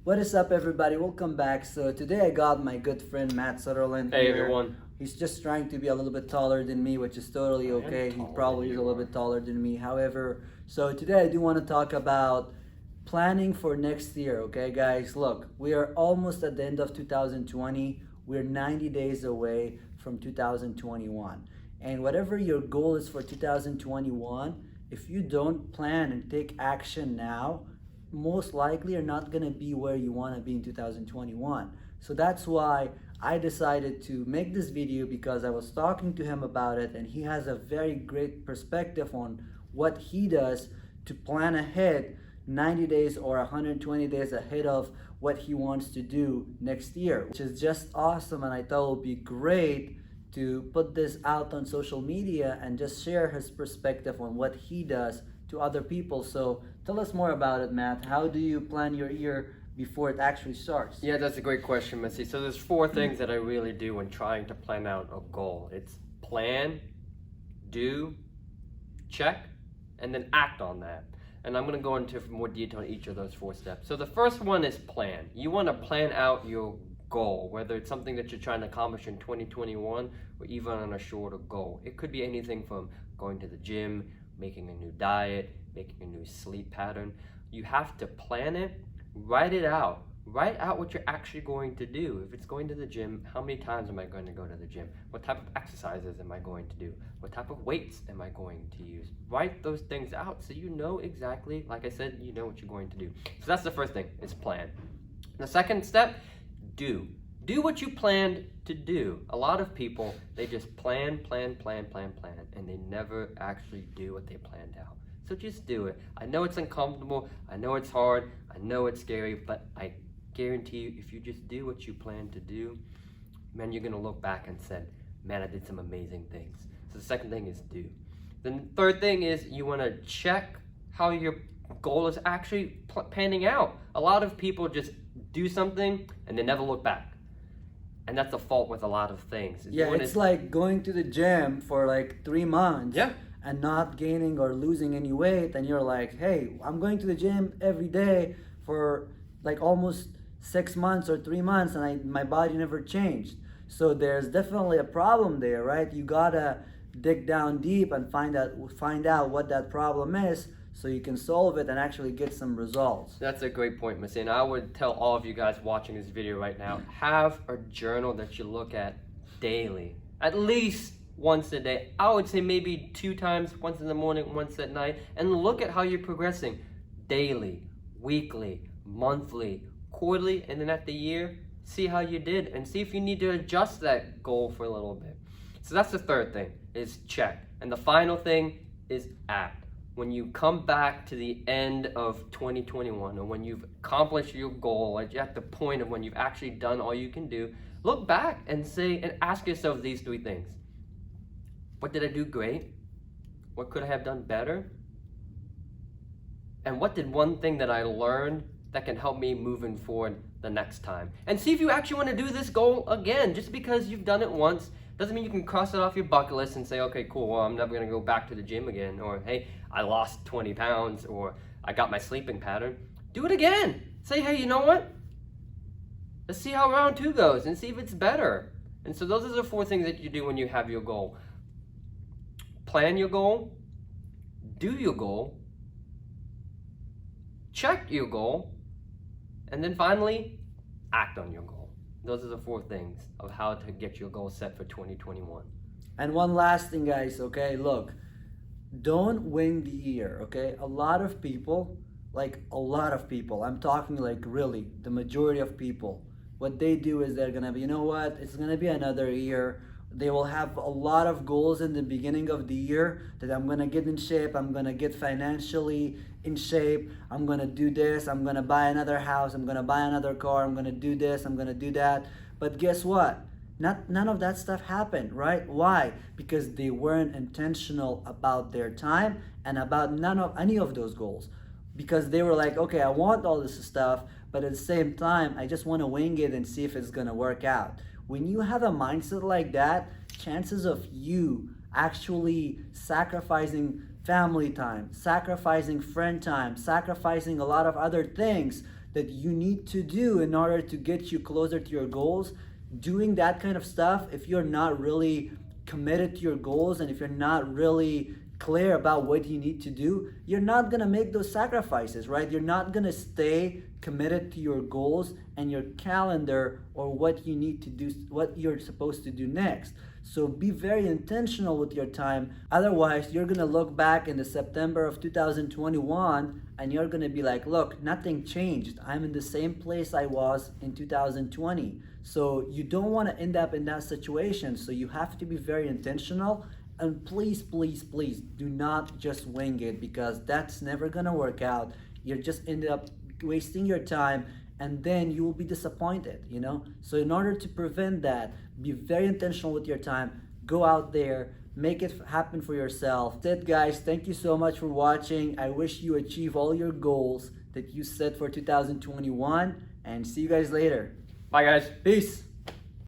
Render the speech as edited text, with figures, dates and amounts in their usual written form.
What is up, everybody? Welcome back. So today I got my good friend Matt Sutherland Hey here. everyone. He's just trying to be a little bit taller than me, which is totally I am okay. He taller probably than is a you little are. bit taller than me. However, so today I do want to talk about planning for next year. Okay, guys, look, we are almost at the end of 2020. We're 90 days away from 2021. And whatever your goal is for 2021, if you don't plan and take action now, most likely you're not going to be where you want to be in 2021. So that's why I decided to make this video, because I was talking to him about it and he has a very great perspective on what he does to plan ahead 90 days or 120 days ahead of what he wants to do next year, which is just awesome. And I thought it would be great to put this out on social media and just share his perspective on what he does to other people. So tell us more about it, Matt. How do you plan your year before it actually starts? Yeah, that's a great question, Missy. So there's four things that I really do when trying to plan out a goal. It's plan, do, check, and then act on that. And I'm going to go into more detail on each of those four steps. So the first one is plan. You want to plan out your goal, whether it's something that you're trying to accomplish in 2021 or even on a shorter goal. It could be anything from going to the gym, making a new diet, making a new sleep pattern. You have to plan it, write it out. Write out what you're actually going to do. If it's going to the gym, how many times am I going to go to the gym? What type of exercises am I going to do? What type of weights am I going to use? Write those things out so you know exactly, like I said, you know what you're going to do. So that's the first thing, is plan. The second step, do. Do what you planned to do. A lot of people, they just plan, and they never actually do what they planned out. So just do it. I know it's uncomfortable, I know it's hard, I know it's scary, but I guarantee you, if you just do what you plan to do, man, you're gonna look back and say, man, I did some amazing things. So the second thing is do. Then the third thing is you wanna check how your goal is actually panning out. A lot of people just do something and they never look back. And that's a fault with a lot of things. Yeah, it's like going to the gym for like 3 months. Yeah. And not gaining or losing any weight, and you're like, hey, I'm going to the gym every day for like almost 6 months or 3 months, and my body never changed. So there's definitely a problem there, right? You gotta dig down deep and find out what that problem is, so you can solve it and actually get some results. That's a great point, Missy. And I would tell all of you guys watching this video right now, have a journal that you look at daily, at least once a day. I would say maybe 2 times, once in the morning, once at night, and look at how you're progressing daily, weekly, monthly, quarterly, and then at the year, see how you did and see if you need to adjust that goal for a little bit. So that's the third thing, is check. And the final thing is act. When you come back to the end of 2021, or when you've accomplished your goal, like at the point of when you've actually done all you can do, look back and say and ask yourself these 3 things. What did I do great? What could I have done better? And what did one thing that I learned that can help me moving forward the next time? And see if you actually want to do this goal again. Just because you've done it once doesn't mean you can cross it off your bucket list and say, okay, cool, well, I'm never going to go back to the gym again. Or, hey, I lost 20 pounds, or I got my sleeping pattern. Do it again. Say, hey, you know what? Let's see how round 2 goes and see if it's better. And so those are the 4 things that you do when you have your goal. Plan your goal, do your goal, check your goal, and then finally, act on your goal. Those are the 4 things of how to get your goal set for 2021. And one last thing, guys, okay? Look, don't wing the year, okay? A lot of people, I'm talking like really, the majority of people, what they do is they're gonna be, you know what, it's gonna be another year. They will have a lot of goals in the beginning of the year, that I'm gonna get in shape, I'm gonna get financially in shape, I'm gonna do this, I'm gonna buy another house, I'm gonna buy another car, I'm gonna do this, I'm gonna do that. But guess what? None of that stuff happened, right? Why? Because they weren't intentional about their time and about any of those goals. Because they were like, okay, I want all this stuff, but at the same time, I just want to wing it and see if it's gonna work out. When you have a mindset like that, chances of you actually sacrificing family time, sacrificing friend time, sacrificing a lot of other things that you need to do in order to get you closer to your goals, doing that kind of stuff, if you're not really committed to your goals and if you're not really clear about what you need to do, you're not gonna make those sacrifices, right? You're not gonna stay committed to your goals and your calendar or what you need to do, what you're supposed to do next. So be very intentional with your time. Otherwise, you're gonna look back in the September of 2021 and you're gonna be like, look, nothing changed. I'm in the same place I was in 2020. So you don't wanna end up in that situation. So you have to be very intentional. And please, please, please do not just wing it, because that's never gonna work out. You're just ended up wasting your time and then you will be disappointed, you know? So in order to prevent that, be very intentional with your time. Go out there, make it happen for yourself. That's it, guys. Thank you so much for watching. I wish you achieve all your goals that you set for 2021, and see you guys later. Bye, guys. Peace.